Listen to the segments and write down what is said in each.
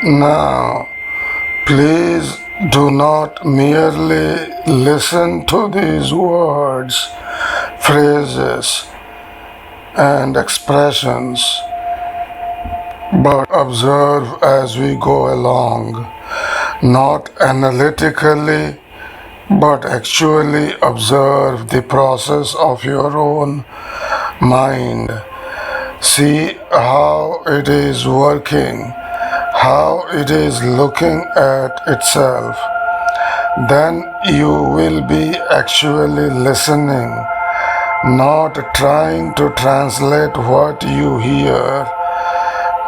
Now, please do not merely listen to these words, phrases, and expressions, but observe as we go along, not analytically, but actually observe the process of your own mind. See how it is working, how it is looking at itself. Then you will be actually listening, not trying to translate what you hear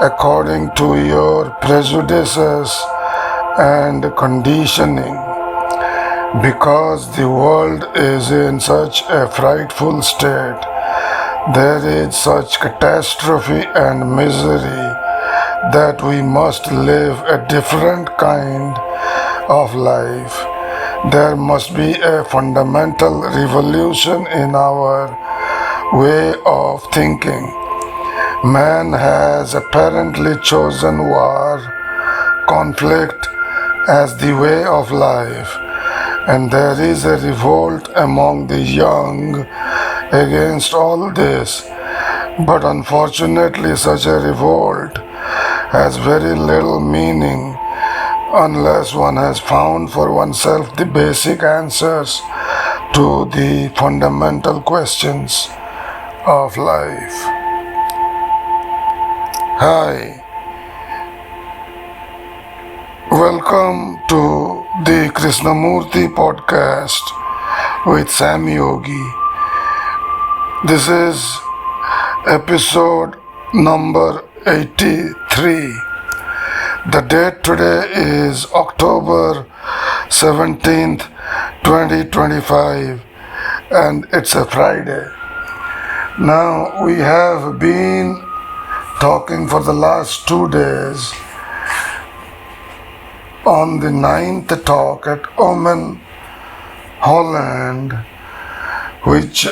according to your prejudices and conditioning. Because the world is in such a frightful state, there is such catastrophe and misery that we must live a different kind of life. There must be a fundamental revolution in our way of thinking. Man has apparently chosen war, conflict as the way of life, and there is a revolt among the young against all this. But unfortunately, such a revolt has very little meaning unless one has found for oneself the basic answers to the fundamental questions of life. Hi, welcome to the Krishnamurti podcast with Samyogi. This is episode number 83. The date today is October 17th, 2025, and it's a Friday. Now, we have been talking for the last 2 days on the 9th talk at Oman, Holland, which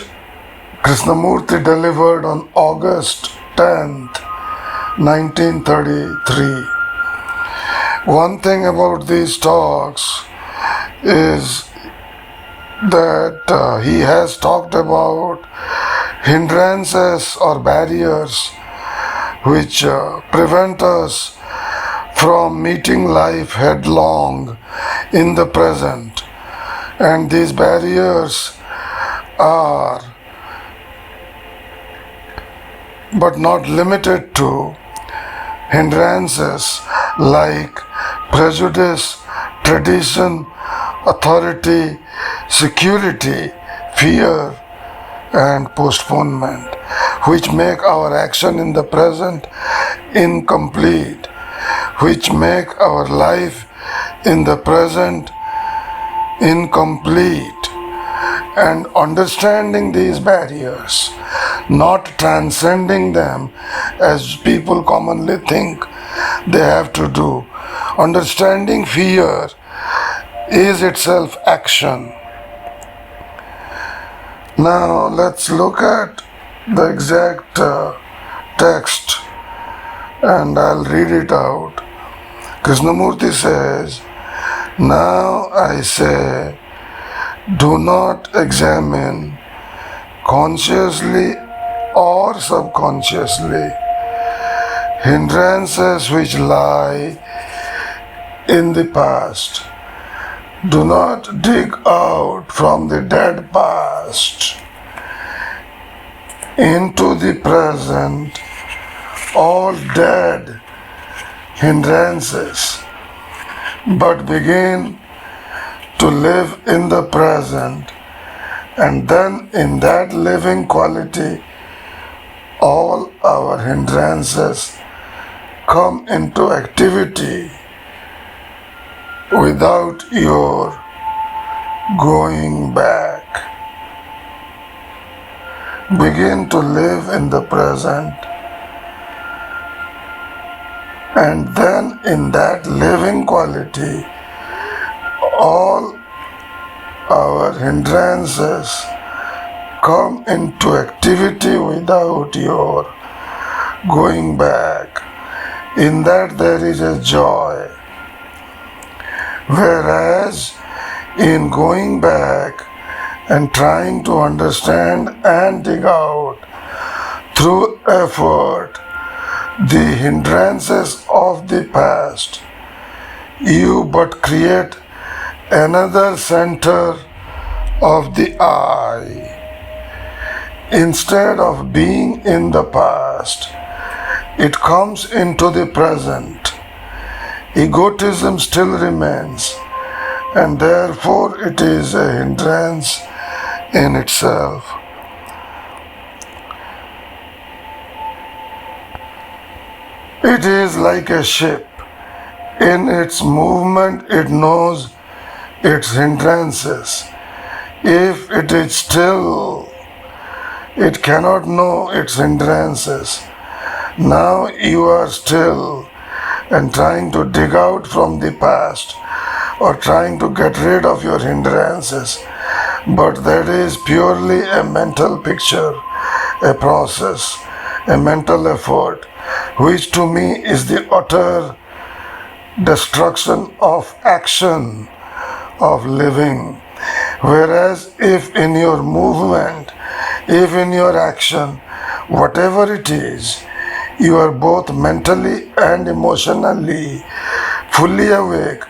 Krishnamurti delivered on August 10th, 1933. One thing about these talks is that he has talked about hindrances or barriers which prevent us from meeting life headlong in the present. And these barriers are, but not limited to, hindrances like prejudice, tradition, authority, security, fear, and postponement, which make our action in the present incomplete, which make our life in the present incomplete. And understanding these barriers, not transcending them as people commonly think they have to do. Understanding fear is itself action. Now let's look at the exact text, and I'll read it out. Krishnamurti says, "Now I say, do not examine consciously or subconsciously hindrances which lie in the past. Do not dig out from the dead past into the present all dead hindrances, but begin to live in the present, and then in that living quality all our hindrances come into activity without your going back. Begin to live in the present, and then in that living quality all our hindrances come into activity without your going back. In that there is a joy. Whereas in going back and trying to understand and dig out through effort the hindrances of the past, you but create another center of the I. Instead of being in the past, it comes into the present. Egotism still remains, and therefore it is a hindrance in itself. It is like a ship. In its movement, it knows its hindrances. If it is still, it cannot know its hindrances. Now you are still and trying to dig out from the past or trying to get rid of your hindrances. But that is purely a mental picture, a process, a mental effort, which to me is the utter destruction of action, of living. Whereas if in your movement, if in your action, whatever it is, you are both mentally and emotionally fully awake,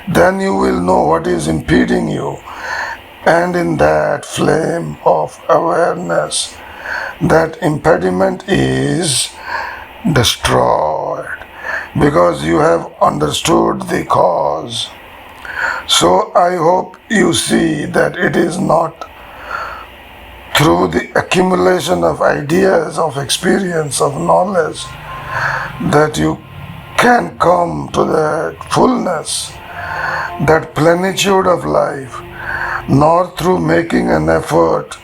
then you will know what is impeding you. And in that flame of awareness, that impediment is destroyed because you have understood the cause. So I hope you see that it is not through the accumulation of ideas, of experience, of knowledge, that you can come to that fullness, that plenitude of life, nor through making an effort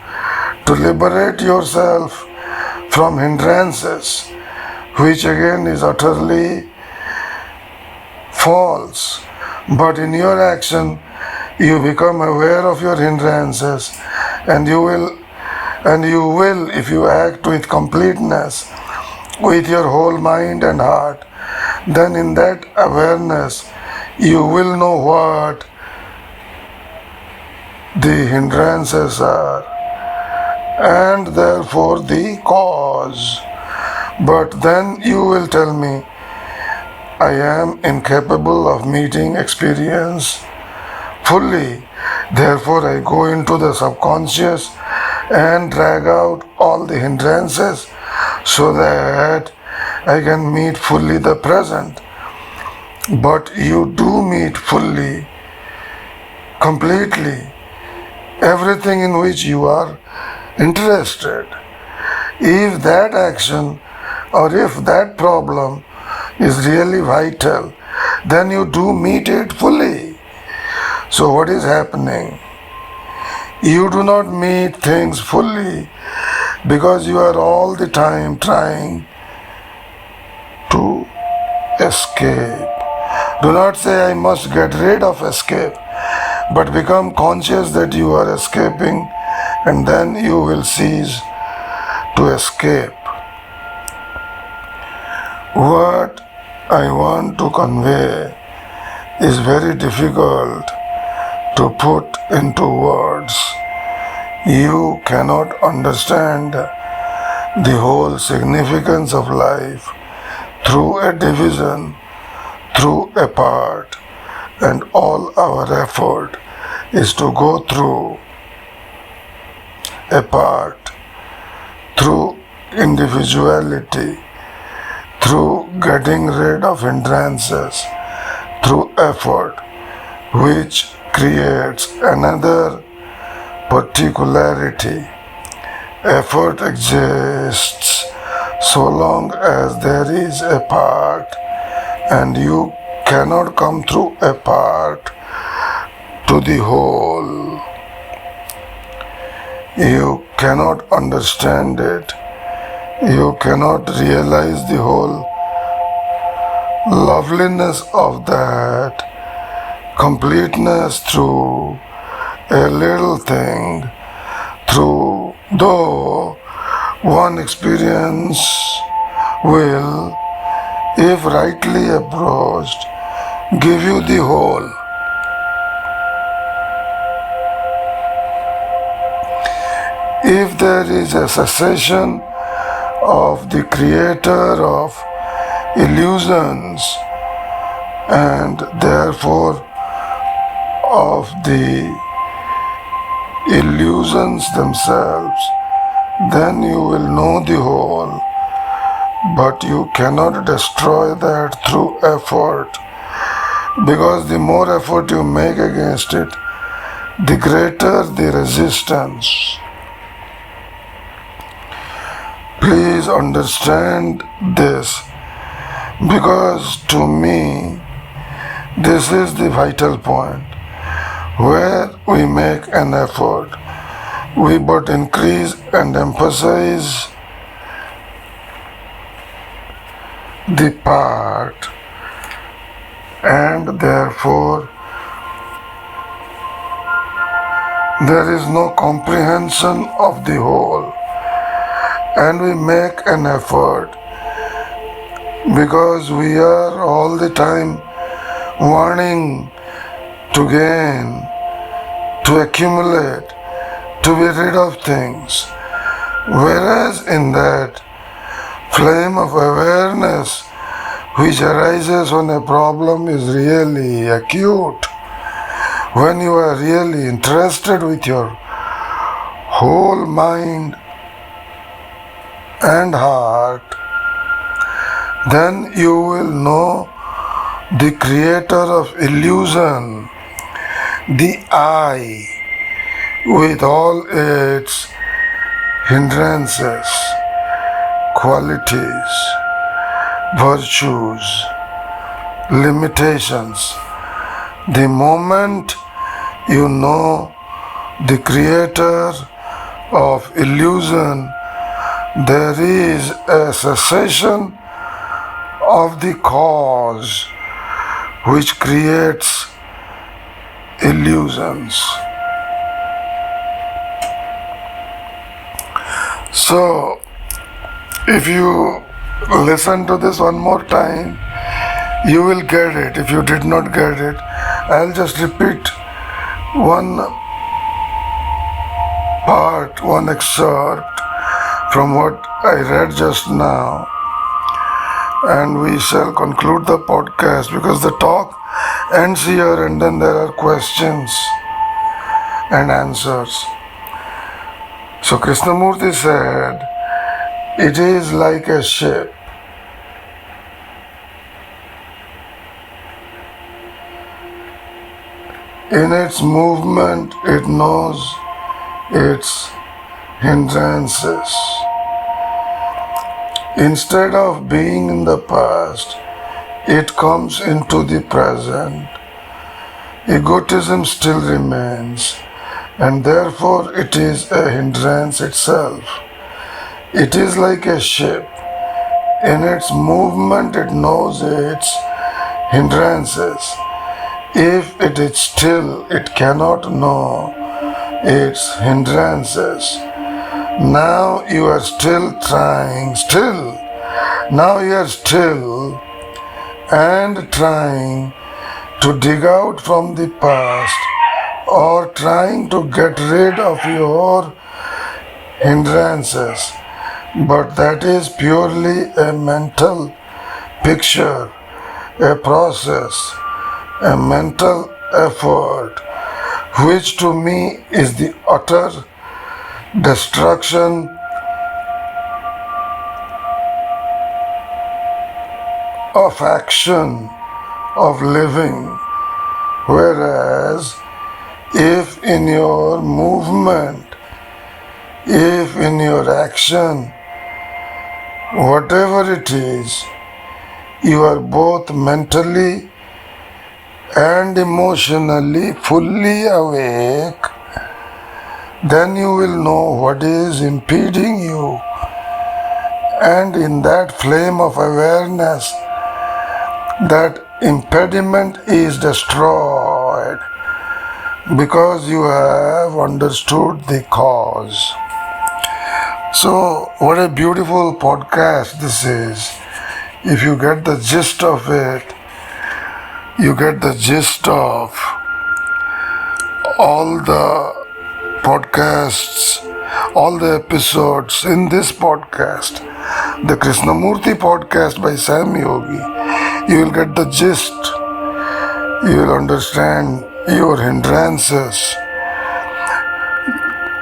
to liberate yourself from hindrances, which again is utterly false. But in your action, you become aware of your hindrances, and you will, if you act with completeness, with your whole mind and heart, then in that awareness, you will know what the hindrances are, and therefore the cause. But then you will tell me, I am incapable of meeting experience fully. Therefore, I go into the subconscious and drag out all the hindrances so that I can meet fully the present. But you do meet fully, completely, everything in which you are interested. If that action or if that problem is really vital, then you do meet it fully. So what is happening? You do not meet things fully because you are all the time trying to escape. Do not say I must get rid of escape, but become conscious that you are escaping, and then you will cease to escape. What I want to convey is very difficult to put into words. You cannot understand the whole significance of life through a division, through a part, and all our effort is to go through a part, through individuality, through getting rid of hindrances, through effort, which creates another particularity. Effort exists so long as there is a part, and you cannot come through a part to the whole. You cannot understand it. You cannot realize the whole loveliness of that completeness through a little thing, through though one experience will, if rightly approached, give you the whole. there is a cessation of the creator of illusions and therefore of the illusions themselves, then you will know the whole. But you cannot destroy that through effort, because the more effort you make against it, the greater the resistance. Please understand this, because to me, this is the vital point. Where we make an effort, we but increase and emphasize the part, and therefore there is no comprehension of the whole. And we make an effort because we are all the time wanting to gain, to accumulate, to be rid of things. Whereas in that flame of awareness which arises when a problem is really acute, when you are really interested with your whole mind and heart, then you will know the creator of illusion, the I, with all its hindrances, qualities, virtues, limitations. The moment you know the creator of illusion, there is a cessation of the cause which creates illusions. So, if you listen to this one more time, you will get it. If you did not get it, I'll just repeat one part, one excerpt from what I read just now, and we shall conclude the podcast, because the talk ends here and then there are questions and answers. So Krishnamurti said, it is like a ship. In its movement, it knows its hindrances. Instead of being in the past, it comes into the present. Egotism still remains, and therefore it is a hindrance itself. It is like a ship. In its movement, it knows its hindrances. If it is still, it cannot know its hindrances. Now you are still trying, now you are still and trying to dig out from the past, or trying to get rid of your hindrances. But that is purely a mental picture, a process, a mental effort, which to me is the utter destruction of action, of living. Whereas if in your movement, if in your action, whatever it is, you are both mentally and emotionally fully awake, then you will know what is impeding you. And in that flame of awareness, that impediment is destroyed, because you have understood the cause. So, what a beautiful podcast this is. If you get the gist of it, you get the gist of all the podcasts all the episodes in this podcast, the Krishnamurti podcast by Samyogi, you will get the gist. You will understand your hindrances.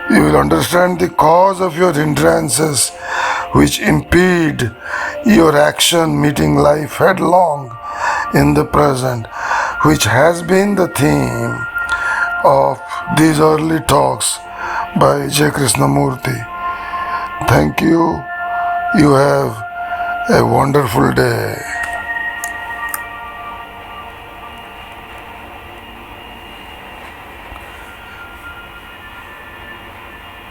You will understand the cause of your hindrances which impede your action meeting life headlong in the present, which has been the theme of these early talks by jkrishnamurti. Thank you. You have a wonderful day.